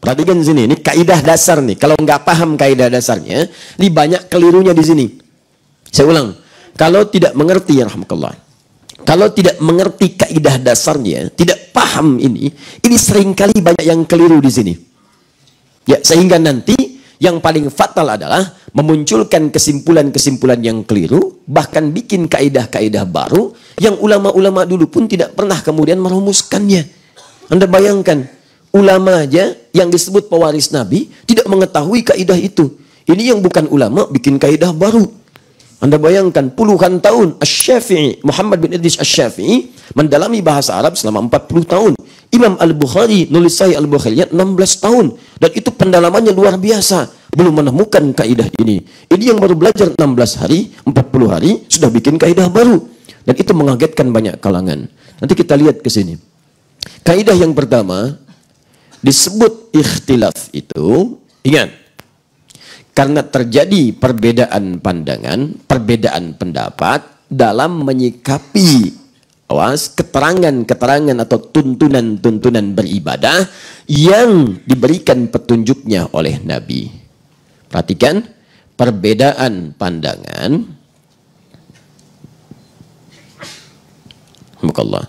Perhatikan sini, ini kaidah dasar nih. Kalau nggak paham kaidah dasarnya, ini banyak kelirunya di sini. Saya ulang, kalau tidak mengerti, ya rahmatullah, kalau tidak mengerti kaidah dasarnya, tidak paham ini seringkali banyak yang keliru di sini. Ya, sehingga nanti yang paling fatal adalah memunculkan kesimpulan-kesimpulan yang keliru, bahkan bikin kaidah-kaidah baru yang ulama-ulama dulu pun tidak pernah kemudian merumuskannya. Anda bayangkan, ulama aja yang disebut pewaris Nabi tidak mengetahui kaidah itu. Ini yang bukan ulama bikin kaidah baru. Anda bayangkan puluhan tahun Asy-Syafi'i, Muhammad bin Idris Asy-Syafi'i mendalami bahasa Arab selama 40 tahun. Imam Al-Bukhari nulis Sahih Al-Bukhari 16 tahun, dan itu pendalamannya luar biasa. Belum menemukan kaidah ini. Ini yang baru belajar 16 hari, 40 hari sudah bikin kaidah baru. Dan itu mengagetkan banyak kalangan. Nanti kita lihat ke sini. Kaidah yang pertama disebut ikhtilaf itu, ingat, karena terjadi perbedaan pandangan, perbedaan pendapat dalam menyikapi keterangan-keterangan atau tuntunan-tuntunan beribadah yang diberikan petunjuknya oleh Nabi. Perhatikan, perbedaan pandangan. Alhamdulillah.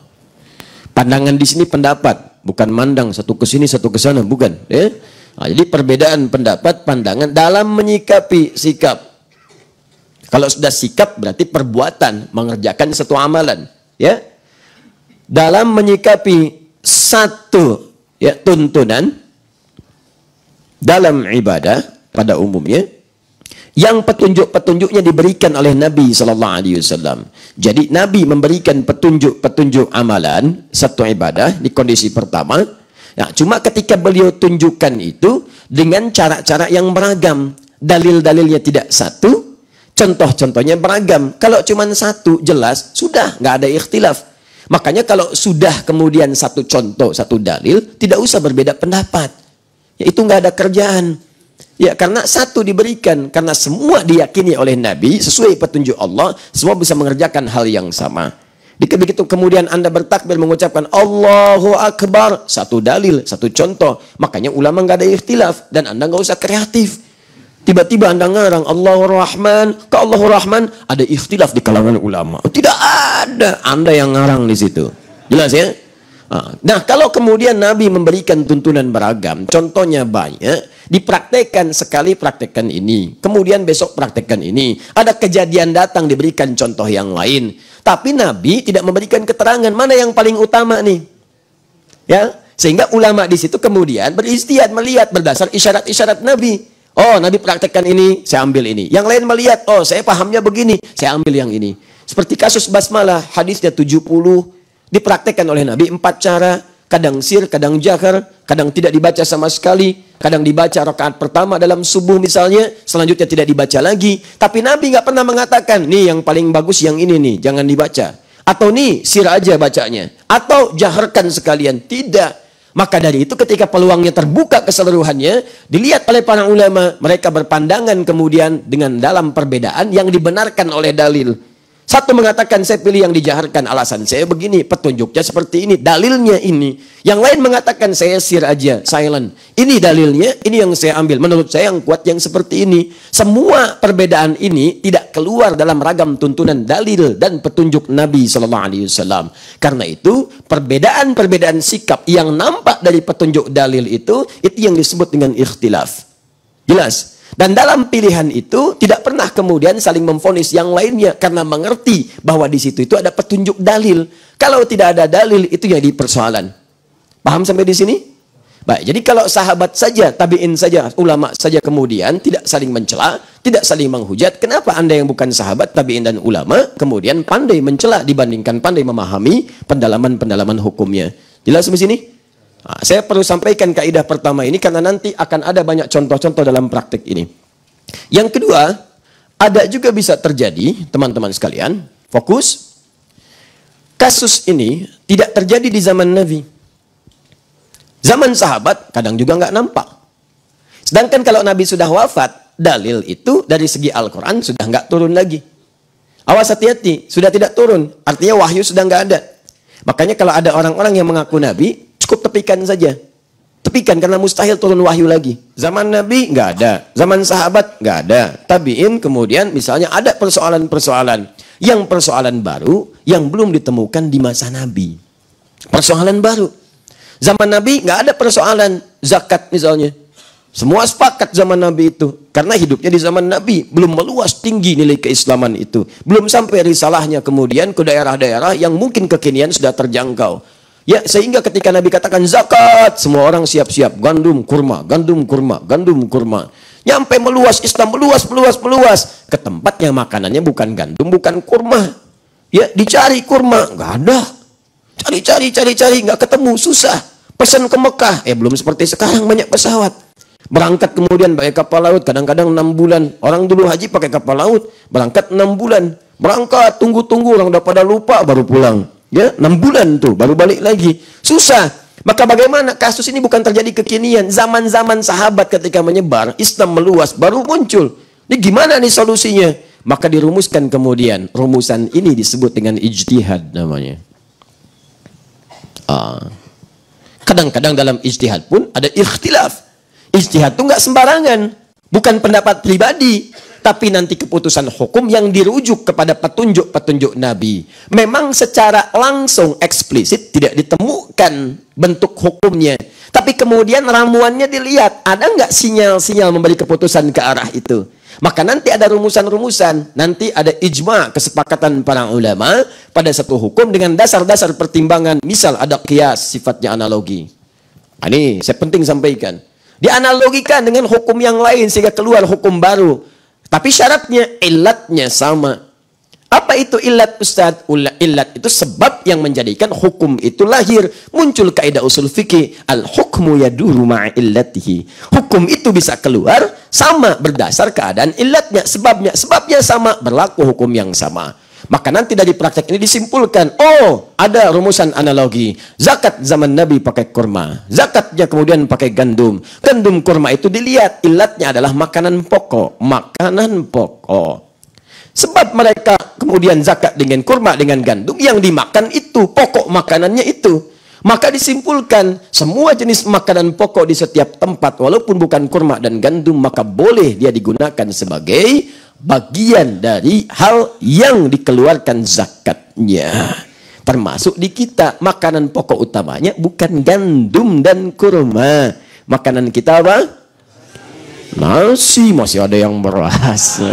Pandangan di sini pendapat, bukan mandang satu ke sini satu ke sana, bukan. Ya? Nah, jadi perbedaan pendapat, pandangan dalam menyikapi sikap. Kalau sudah sikap berarti perbuatan, mengerjakan satu amalan, ya. Dalam menyikapi satu ya tuntunan dalam ibadah pada umumnya yang petunjuk-petunjuknya diberikan oleh Nabi sallallahu alaihi wasallam. Jadi Nabi memberikan petunjuk-petunjuk amalan satu ibadah di kondisi pertama. Nah, cuma ketika beliau tunjukkan itu dengan cara-cara yang beragam, dalil-dalilnya tidak satu, contoh-contohnya beragam. Kalau cuma satu jelas sudah nggak ada ikhtilaf. Makanya kalau sudah kemudian satu contoh, satu dalil, tidak usah berbeda pendapat. Ya, itu nggak ada kerjaan. Ya, karena satu diberikan, karena semua diyakini oleh Nabi sesuai petunjuk Allah, semua bisa mengerjakan hal yang sama. Begitu kemudian Anda bertakbir mengucapkan Allahu Akbar, satu dalil, satu contoh. Makanya ulama nggak ada ikhtilaf dan Anda nggak usah kreatif. Tiba-tiba Anda ngarang Allahu Rahman, ke Allahu Rahman, ada ikhtilaf di kalangan ulama. Tidak ada, Anda yang ngarang di situ. Jelas ya? Nah, kalau kemudian Nabi memberikan tuntunan beragam, contohnya banyak, dipraktekkan sekali, praktekkan ini, kemudian besok praktekkan ini, ada kejadian datang diberikan contoh yang lain, tapi Nabi tidak memberikan keterangan mana yang paling utama nih, ya, sehingga ulama di situ kemudian beristihad melihat berdasar isyarat-isyarat Nabi. Oh, Nabi praktekkan ini, saya ambil ini. Yang lain melihat, oh saya pahamnya begini, saya ambil yang ini. Seperti kasus basmalah, hadisnya 70. Dipraktekkan oleh Nabi 4 cara, kadang sir, kadang jahar, kadang tidak dibaca sama sekali, kadang dibaca rakaat pertama dalam subuh misalnya, selanjutnya tidak dibaca lagi. Tapi Nabi nggak pernah mengatakan, nih yang paling bagus yang ini nih, jangan dibaca. Atau nih sir aja bacanya, atau jaharkan sekalian. Tidak. Maka dari itu ketika peluangnya terbuka keseluruhannya, dilihat oleh para ulama, mereka berpandangan kemudian dengan dalam perbedaan yang dibenarkan oleh dalil. Satu mengatakan saya pilih yang dijaharkan, alasan saya begini, petunjuknya seperti ini, dalilnya ini. Yang lain mengatakan saya sir aja, silent. Ini dalilnya, ini yang saya ambil. Menurut saya yang kuat yang seperti ini. Semua perbedaan ini tidak keluar dalam ragam tuntunan dalil dan petunjuk Nabi SAW. Karena itu perbedaan-perbedaan sikap yang nampak dari petunjuk dalil itu yang disebut dengan ikhtilaf. Jelas? Dan dalam pilihan itu tidak pernah kemudian saling memvonis yang lainnya karena mengerti bahwa di situ itu ada petunjuk dalil. Kalau tidak ada dalil itu jadi persoalan. Paham sampai di sini? Baik, jadi kalau sahabat saja, tabi'in saja, ulama saja kemudian tidak saling mencela, tidak saling menghujat, kenapa Anda yang bukan sahabat, tabi'in dan ulama kemudian pandai mencela dibandingkan pandai memahami pendalaman-pendalaman hukumnya? Jelas sampai sini? Nah, saya perlu sampaikan kaidah pertama ini karena nanti akan ada banyak contoh-contoh dalam praktik ini. Yang kedua, ada juga bisa terjadi, teman-teman sekalian, fokus, kasus ini tidak terjadi di zaman Nabi. Zaman sahabat kadang juga nggak nampak. Sedangkan kalau Nabi sudah wafat, dalil itu dari segi Al-Quran sudah nggak turun lagi. Awas hati-hati, sudah tidak turun, artinya wahyu sudah nggak ada. Makanya kalau ada orang-orang yang mengaku Nabi, cukup tepikan saja. Tapi kan karena mustahil turun wahyu lagi. Zaman Nabi nggak ada, zaman sahabat nggak ada. Tabiin kemudian misalnya ada persoalan-persoalan yang persoalan baru yang belum ditemukan di masa Nabi. Persoalan baru. Zaman Nabi nggak ada persoalan zakat misalnya. Semua sepakat zaman Nabi itu. Karena hidupnya di zaman Nabi. Belum meluas tinggi nilai keislaman itu. Belum sampai risalahnya kemudian ke daerah-daerah yang mungkin kekinian sudah terjangkau. Ya, sehingga ketika Nabi katakan zakat, semua orang siap-siap. Gandum, kurma, gandum, kurma, gandum, kurma. Nyampe meluas, Islam meluas, meluas, meluas. Ke tempatnya makanannya bukan gandum, bukan kurma. Ya, dicari kurma. Nggak ada. Cari, nggak ketemu, susah. Pesan ke Mekah. Belum seperti sekarang banyak pesawat. Berangkat kemudian pakai kapal laut, kadang-kadang 6 bulan. Orang dulu haji pakai kapal laut, berangkat 6 bulan. Berangkat, tunggu-tunggu, orang udah pada lupa, baru pulang. Ya, 6 bulan tuh, baru balik lagi. Susah. Maka bagaimana? Kasus ini bukan terjadi kekinian. Zaman-zaman sahabat ketika menyebar, Islam meluas, baru muncul. Ini gimana nih solusinya? Maka dirumuskan kemudian. Rumusan ini disebut dengan ijtihad namanya. Kadang-kadang dalam ijtihad pun ada ikhtilaf. Ijtihad itu nggak sembarangan, bukan pendapat pribadi, tapi nanti keputusan hukum yang dirujuk kepada petunjuk-petunjuk Nabi. Memang secara langsung eksplisit tidak ditemukan bentuk hukumnya, tapi kemudian ramuannya dilihat, ada nggak sinyal-sinyal memberi keputusan ke arah itu. Maka nanti ada rumusan-rumusan, nanti ada ijma, kesepakatan para ulama pada satu hukum dengan dasar-dasar pertimbangan. Misal ada qiyas, sifatnya analogi. Ini saya penting sampaikan. Dianalogikan dengan hukum yang lain sehingga keluar hukum baru. Tapi syaratnya, ilatnya sama. Apa itu ilat, Ustaz? Ilat itu sebab yang menjadikan hukum itu lahir. Muncul kaidah usul fikih. Al-hukmu yaduru ma'illatihi. Hukum itu bisa keluar sama berdasar keadaan ilatnya. Sebabnya sama, berlaku hukum yang sama. Maka nanti dari praktek ini disimpulkan, oh ada rumusan analogi. Zakat zaman Nabi pakai kurma. Zakatnya kemudian pakai gandum. Gandum kurma itu dilihat, ilatnya adalah makanan pokok. Makanan pokok. Sebab mereka kemudian zakat dengan kurma, dengan gandum. Yang dimakan itu, pokok makanannya itu. Maka disimpulkan, semua jenis makanan pokok di setiap tempat, walaupun bukan kurma dan gandum, maka boleh dia digunakan sebagai bagian dari hal yang dikeluarkan zakatnya. Termasuk di kita, makanan pokok utamanya bukan gandum dan kurma. Makanan kita apa? Nasi. Masih ada yang beras.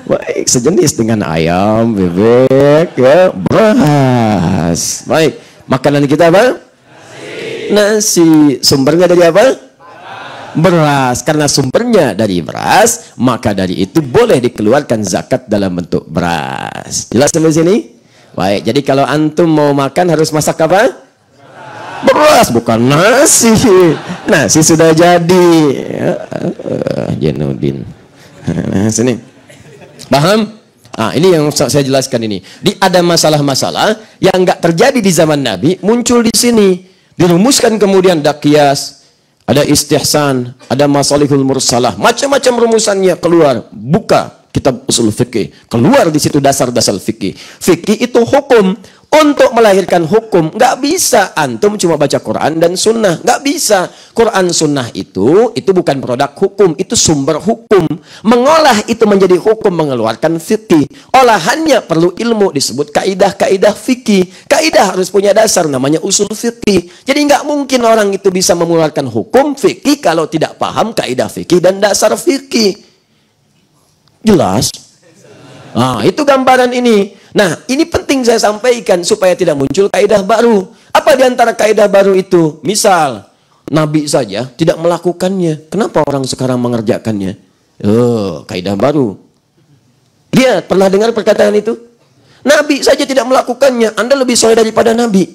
Baik, sejenis dengan ayam, bebek, ya, beras. Baik, makanan kita apa? Nasi. Sumbernya dari apa? Beras. Karena sumbernya dari beras, maka dari itu boleh dikeluarkan zakat dalam bentuk beras. Jelas sampai sini? Baik, jadi kalau antum mau makan harus masak apa? Beras, bukan nasi. Nasi sudah jadi. Jenudin. Sini. Paham? Ini yang saya jelaskan ini. Ada masalah-masalah yang nggak terjadi di zaman Nabi, muncul di sini. Dirumuskan kemudian ada qiyas, ada istihsan, ada masalihul mursalah, macam-macam rumusannya keluar. Buka kitab usul fikih, keluar di situ dasar-dasar fikih. Fikih itu hukum. Untuk melahirkan hukum, nggak bisa antum cuma baca Quran dan Sunnah, nggak bisa. Quran Sunnah itu bukan produk hukum, itu sumber hukum. Mengolah itu menjadi hukum, mengeluarkan fikih. Olahannya perlu ilmu, disebut kaidah-kaidah fikih. Kaidah harus punya dasar, namanya usul fikih. Jadi nggak mungkin orang itu bisa mengeluarkan hukum fikih kalau tidak paham kaidah fikih dan dasar fikih. Jelas? Itu gambaran ini. Nah, ini penting saya sampaikan supaya tidak muncul kaidah baru. Apa di antara kaidah baru itu? Misal, Nabi saja tidak melakukannya. Kenapa orang sekarang mengerjakannya? Kaidah baru. Lihat, pernah dengar perkataan itu? Nabi saja tidak melakukannya. Anda lebih soleh daripada Nabi.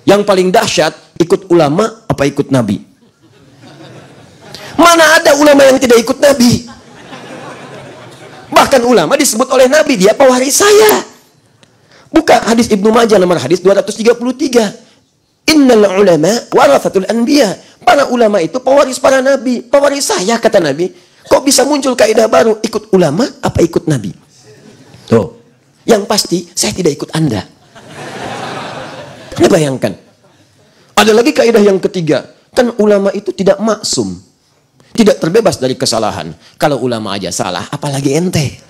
Yang paling dahsyat, ikut ulama apa ikut Nabi? Mana ada ulama yang tidak ikut Nabi? Bahkan ulama disebut oleh Nabi, dia pewaris saya. Buka hadis Ibnu Majah nomor hadis 233. Innal ulama warathatul anbiya. Para ulama itu pewaris para nabi. Pewaris saya, kata Nabi. Kok bisa muncul kaidah baru? Ikut ulama apa ikut Nabi? Tuh. Yang pasti saya tidak ikut Anda. Anda bayangkan. Ada lagi kaidah yang ketiga. Kan ulama itu tidak maksum. Tidak terbebas dari kesalahan. Kalau ulama aja salah, apalagi ente.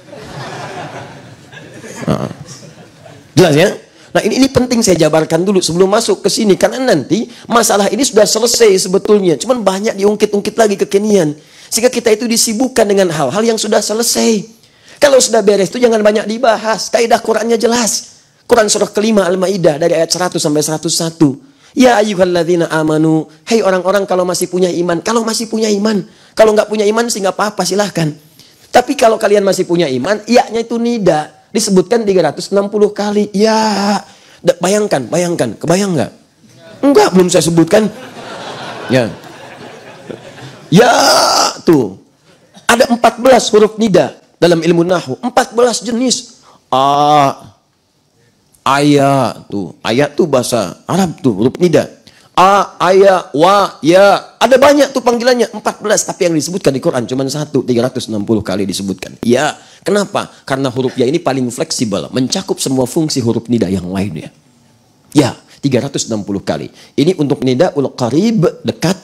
Jelas ya? Nah ini penting saya jabarkan dulu sebelum masuk ke sini. Karena nanti masalah ini sudah selesai sebetulnya. Cuman banyak diungkit-ungkit lagi kekinian. Sehingga kita itu disibukkan dengan hal-hal yang sudah selesai. Kalau sudah beres itu jangan banyak dibahas. Kaidah Qurannya jelas. Quran surah kelima Al-Maidah dari ayat 100 sampai 101. Ya ayyuhalladzina amanu. Hai orang-orang kalau masih punya iman. Kalau masih punya iman. Kalau nggak punya iman sih nggak apa-apa silahkan. Tapi kalau kalian masih punya iman, iya-nya itu nida. Disebutkan 360 kali. Ya, bayangkan. Kebayang nggak? Enggak, belum saya sebutkan. Ya. Ya, tuh. Ada 14 huruf nida dalam ilmu nahwu. 14 jenis. Ayat tuh. Ayat tuh bahasa Arab tuh, huruf nida. Ayat, wa, ya. Ada banyak tuh panggilannya, 14. Tapi yang disebutkan di Quran cuma 360 kali disebutkan. Ya, kenapa? Karena huruf ya ini paling fleksibel, mencakup semua fungsi huruf nida yang lainnya. Ya, 360 kali. Ini untuk nidaul qarib, dekat.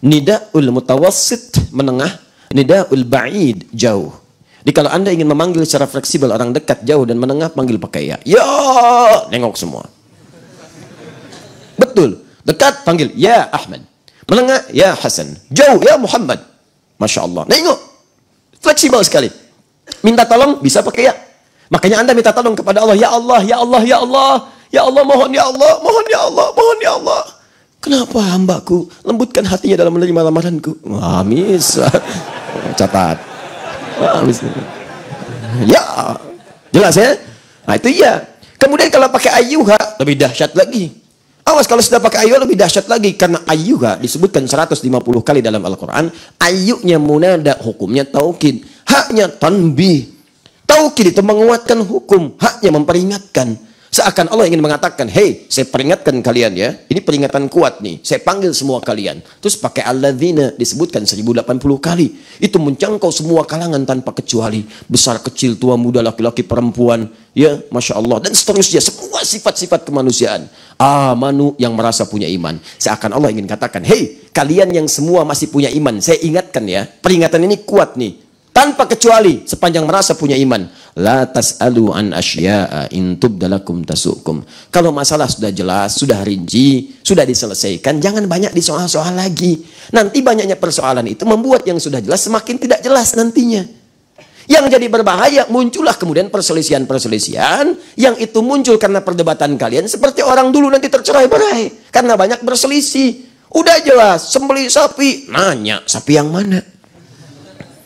Nidaul mutawassit, menengah. Nidaul ba'id, jauh. Jadi kalau Anda ingin memanggil secara fleksibel orang dekat, jauh, dan menengah, panggil pakai ya. Ya, nengok semua. Betul. Dekat, panggil ya Ahmad. Menengah, ya Hasan. Jauh, ya Muhammad. Masya Allah. Nengok. Fleksibel sekali. Minta tolong, bisa pakai ya. Makanya Anda minta tolong kepada Allah. Ya Allah, ya Allah, ya Allah. Ya Allah, mohon ya Allah. Mohon ya Allah, mohon ya Allah. Kenapa hambaku lembutkan hatinya dalam menerima lamaranku? Wah, bisa. Catat. Wah, bisa. Ya. Jelas ya? Nah, itu ya. Kemudian kalau pakai ayyuha, lebih dahsyat lagi. Awas kalau sudah pakai ayyuha lebih dahsyat lagi. Karena ayyuha disebutkan 150 kali dalam Al-Quran. Ayyunya munada, hukumnya taukid. Haknya tanbih. Taukid itu menguatkan hukum. Haknya memperingatkan. Seakan Allah ingin mengatakan, hei, saya peringatkan kalian ya. Ini peringatan kuat nih. Saya panggil semua kalian. Terus pakai alladzina disebutkan 1080 kali. Itu menjangkau semua kalangan tanpa kecuali. Besar, kecil, tua, muda, laki-laki, perempuan. Ya, Masya Allah. Dan seterusnya. Semua sifat-sifat kemanusiaan. Amanu, yang merasa punya iman. Seakan Allah ingin katakan, hei, kalian yang semua masih punya iman. Saya ingatkan ya. Peringatan ini kuat nih. Tanpa kecuali sepanjang merasa punya iman. La tas'alu an asya'a in tubdalakum tasukum. Kalau masalah sudah jelas, sudah rinci, sudah diselesaikan, jangan banyak disoal-soal lagi. Nanti banyaknya persoalan itu membuat yang sudah jelas semakin tidak jelas nantinya. Yang jadi berbahaya, muncullah kemudian perselisihan-perselisihan yang itu muncul karena perdebatan kalian seperti orang dulu nanti tercerai-berai karena banyak berselisih. Udah jelas, sembelih sapi, nanya sapi yang mana?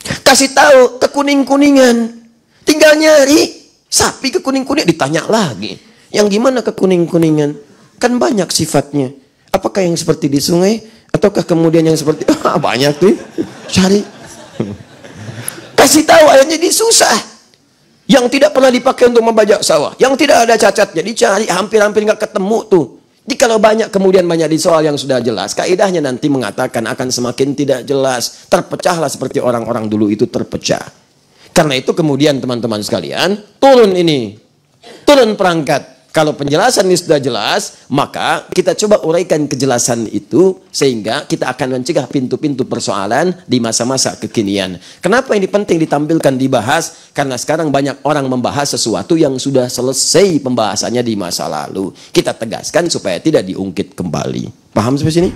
Kasih tahu ke kuning-kuningan. Tinggal nyari sapi ke kuning-kuning, ditanya lagi. Yang gimana ke kuning-kuningan? Kan banyak sifatnya. Apakah yang seperti di sungai ataukah kemudian yang seperti banyak tuh. Cari. Kasih tahu akhirnya disusah. Yang tidak pernah dipakai untuk membajak sawah, yang tidak ada cacatnya dicari, hampir-hampir nggak ketemu tuh. Jadi kalau banyak kemudian banyak di soal yang sudah jelas, kaidahnya nanti mengatakan akan semakin tidak jelas. Terpecahlah seperti orang-orang dulu itu terpecah. Karena itu kemudian teman-teman sekalian, turun perangkat. Kalau penjelasan ini sudah jelas, maka kita coba uraikan kejelasan itu sehingga kita akan mencegah pintu-pintu persoalan di masa-masa kekinian. Kenapa ini penting ditampilkan, dibahas? Karena sekarang banyak orang membahas sesuatu yang sudah selesai pembahasannya di masa lalu. Kita tegaskan supaya tidak diungkit kembali. Paham sampai sini?